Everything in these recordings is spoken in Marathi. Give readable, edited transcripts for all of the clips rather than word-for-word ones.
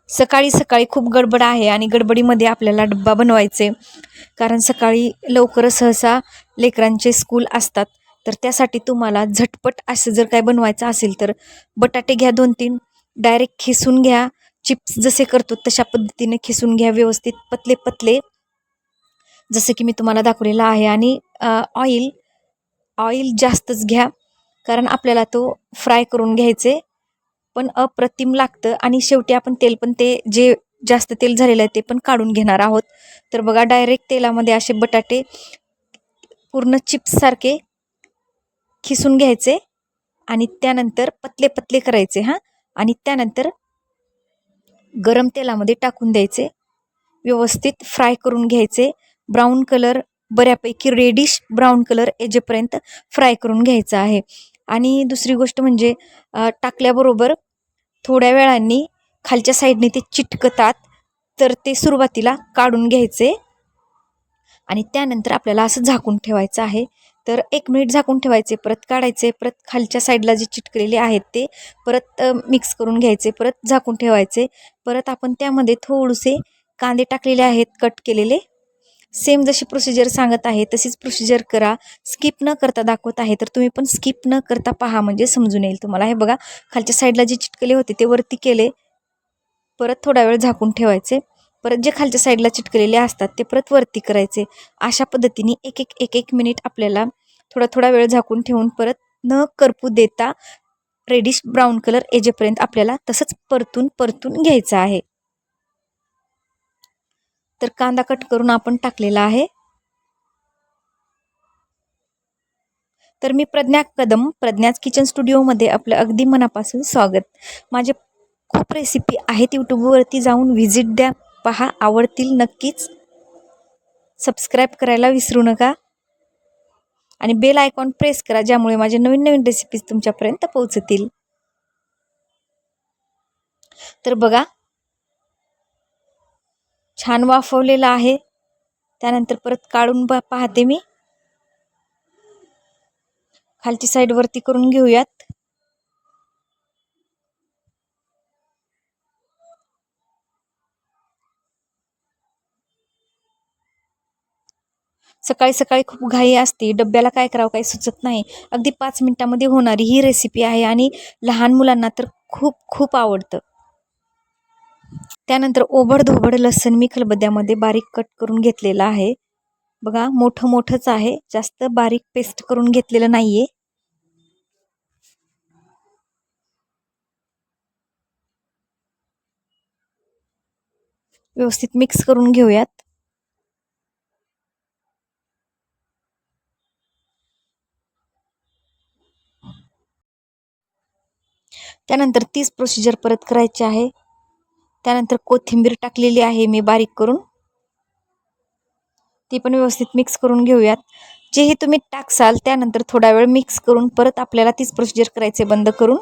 सकाळी सकाळी खूप गडबड आहे आणि गडबडीमध्ये आपल्याला डब्बा बनवायचे, कारण सकाळी लवकरच सहसा लेकरांचे स्कूल असतात. तर त्यासाठी तुम्हाला झटपट असं जर काय बनवायचं असेल तर बटाटे घ्या 2-3, डायरेक्ट खिसून घ्या. चिप्स जसे करतो तशा पद्धतीने खिसून घ्या व्यवस्थित पतले पतले, जसं की मी तुम्हाला दाखवलेलं आहे. आणि ऑइल ऑइल जास्तच घ्या, कारण आपल्याला तो फ्राय करून घ्यायचे. पण अप्रतिम लागतं. आणि शेवटी आपण तेल पण ते जे जास्त तेल झालेलं आहे ते पण काढून घेणार आहोत. तर बघा, डायरेक्ट तेलामध्ये असे बटाटे पूर्ण चिप्ससारखे खिसून घ्यायचे आणि त्यानंतर पतले पतले करायचे हां. आणि त्यानंतर गरम तेलामध्ये टाकून द्यायचे, व्यवस्थित फ्राय करून घ्यायचे. ब्राऊन कलर, बऱ्यापैकी रेडिश ब्राऊन कलर येजेपर्यंत फ्राय करून घ्यायचा आहे. आणि दुसरी गोष्ट म्हणजे टाकल्याबरोबर थोड्या वेळाने खालच्या साईडने ते चिटकतात, तर ते सुरुवातीला काढून घ्यायचे आणि त्यानंतर आपल्याला असं झाकून ठेवायचं आहे. तर 1 मिनिट झाकून ठेवायचे, परत काढायचे, परत खालच्या साईडला जे चिटकलेले आहेत ते परत मिक्स करून घ्यायचे, परत झाकून ठेवायचे. परत आपण त्यामध्ये थोडेसे कांदे टाकलेले आहेत कट केलेले. सेम जशी प्रोसिजर सांगत आहे तशीच प्रोसिजर करा, स्किप न करता दाखवत आहे तर तुम्ही पण स्किप न करता पहा, म्हणजे समजून येईल तुम्हाला. हे बघा, खालच्या साईडला जे चिटकले होते ते वरती केले, परत थोडा वेळ झाकून ठेवायचे, परत जे खालच्या साईडला चिटकलेले असतात ते परत वरती करायचे. अशा पद्धतीने एक मिनिट आपल्याला थोडा थोडा वेळ झाकून ठेवून परत न करपू देता रेडिश ब्राऊन कलर येजेपर्यंत आपल्याला तसंच परतून परतून घ्यायचं आहे. तर कांदा कट करून आपण टाकलेला आहे. तर मी प्रज्ञा कदम, प्रज्ञाच किचन स्टुडिओमध्ये आपलं अगदी मनापासून स्वागत. माझे खूप रेसिपी आहेत यूट्यूबवरती, जाऊन व्हिजिट द्या, पहा, आवडतील नक्कीच. सबस्क्राईब करायला विसरू नका आणि बेल आयकॉन प्रेस करा, ज्यामुळे माझे नवीन नवीन रेसिपीज तुमच्यापर्यंत पोहोचतील. तर बघा, छान वाफवलेलं आहे. त्यानंतर परत काढून पाहते मी. खालची साईड वरती करून घेऊयात. सकाळी सकाळी खूप घाई असते, डब्याला काय करावं काही सुचत नाही. अगदी 5 मिनिटामध्ये होणारी ही रेसिपी आहे आणि लहान मुलांना तर खूप खूप आवडतं. त्यानंतर ओबडधोबड लसूण मी खलबत्त्यामध्ये बारीक कट करून घेतलेला आहे. बघा, मोठं मोठंच आहे, जास्त बारीक पेस्ट करून घेतलेलं नाहीये. व्यवस्थित मिक्स करून घेऊयात. त्यानंतर तीच प्रोसिजर परत करायची आहे. त्यानंतर कोथिंबीर टाकलेली आहे मी बारीक करून, ती पण व्यवस्थित मिक्स करून घेऊयात. जेही तुम्ही टाकसाल त्यानंतर थोडा वेळ मिक्स करून परत आपल्याला तीच प्रोसिजर करायचे, बंद करून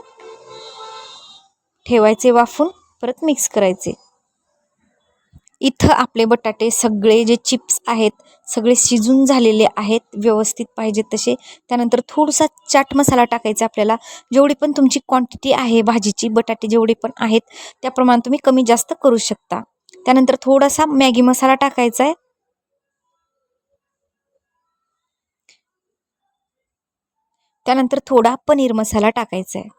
ठेवायचे वाफून, परत मिक्स करायचे. इथं आपले बटाटे सगळे जे चिप्स आहेत सगळे शिजून झालेले आहेत व्यवस्थित पाहिजे तसे. त्यानंतर थोडासा चाट मसाला टाकायचा आपल्याला. जेवढी पण तुमची क्वांटिटी आहे भाजीची, बटाटे जेवढे पण आहेत त्याप्रमाणे तुम्ही कमी जास्त करू शकता. त्यानंतर थोडासा मॅगी मसाला टाकायचा आहे. त्यानंतर थोडा पनीर मसाला टाकायचा आहे.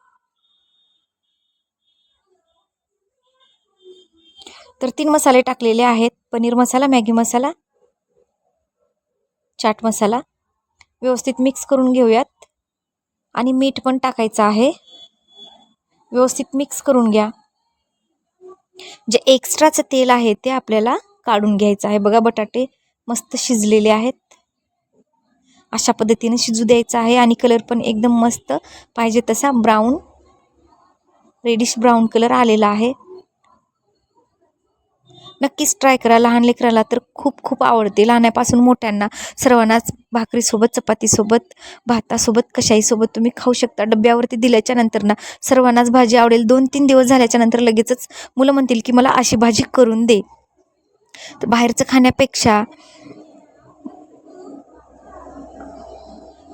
तर 3 मसाले टाकलेले आहेत, पनीर मसाला, मॅगी मसाला, चाट मसाला. व्यवस्थित मिक्स करून घेऊयात आणि मीठ पण टाकायचं आहे. व्यवस्थित मिक्स करून घ्या. जे एक्स्ट्राचं तेल आहे ते आपल्याला काढून घ्यायचं आहे. बघा, बटाटे मस्त शिजलेले आहेत. अशा पद्धतीने शिजू द्यायचं आहे आणि कलर पण एकदम मस्त पाहिजे तसा ब्राऊन, रेडिश ब्राऊन कलर आलेला आहे. नक्कीच ट्राय करा. लहान लेकराला तर खूप खूप आवडते, लहानापासून मोठ्यांना सर्वांनाच. भाकरीसोबत, चपातीसोबत, भातासोबत, कशाईसोबत तुम्ही खाऊ शकता. डब्यावरती दिल्याच्या नंतर ना सर्वांनाच भाजी आवडेल. 2-3 दिवस झाल्याच्या नंतर लगेचच मुलं म्हणतील की मला अशी भाजी करून दे. तर बाहेरचं खाण्यापेक्षा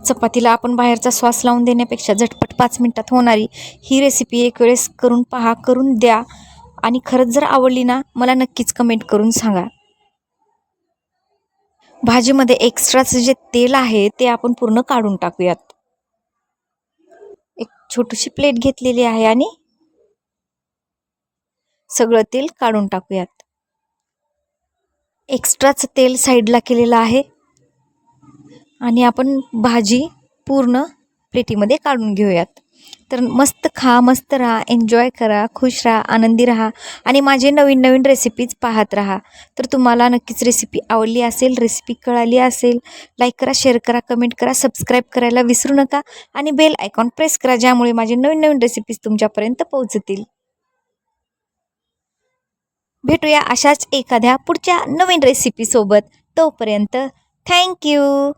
चपातीला आपण बाहेरचा श्वास लावून देण्यापेक्षा झटपट 5 मिनिटात होणारी ही रेसिपी एक वेळेस करून पहा, करून द्या आणि खरंच जर आवडली ना मला नक्कीच कमेंट करून सांगा. भाजीमध्ये एक्स्ट्राचं जे तेल आहे ते आपण पूर्ण काढून टाकूयात. एक छोटीशी प्लेट घेतलेली आहे आणि सगळं तेल काढून टाकूयात. एक्स्ट्राचं तेल साईडला केलेलं आहे आणि आपण भाजी पूर्ण प्लेटीमध्ये काढून घेऊयात. तर मस्त खा, मस्त राहा, एन्जॉय करा, खुश राहा, आनंदी राहा आणि माझे नवीन नवीन रेसिपीज पाहत राहा. तर तुम्हाला नक्कीच रेसिपी आवडली असेल, रेसिपी कळाली असेल, लाईक करा, शेअर करा, कमेंट करा, सबस्क्राईब करायला विसरू नका आणि बेल आयकॉन प्रेस करा, ज्यामुळे माझे नवीन नवीन रेसिपीज तुमच्यापर्यंत पोहोचतील. भेटूया अशाच एखाद्या पुढच्या नवीन रेसिपीसोबत. तोपर्यंत थँक्यू.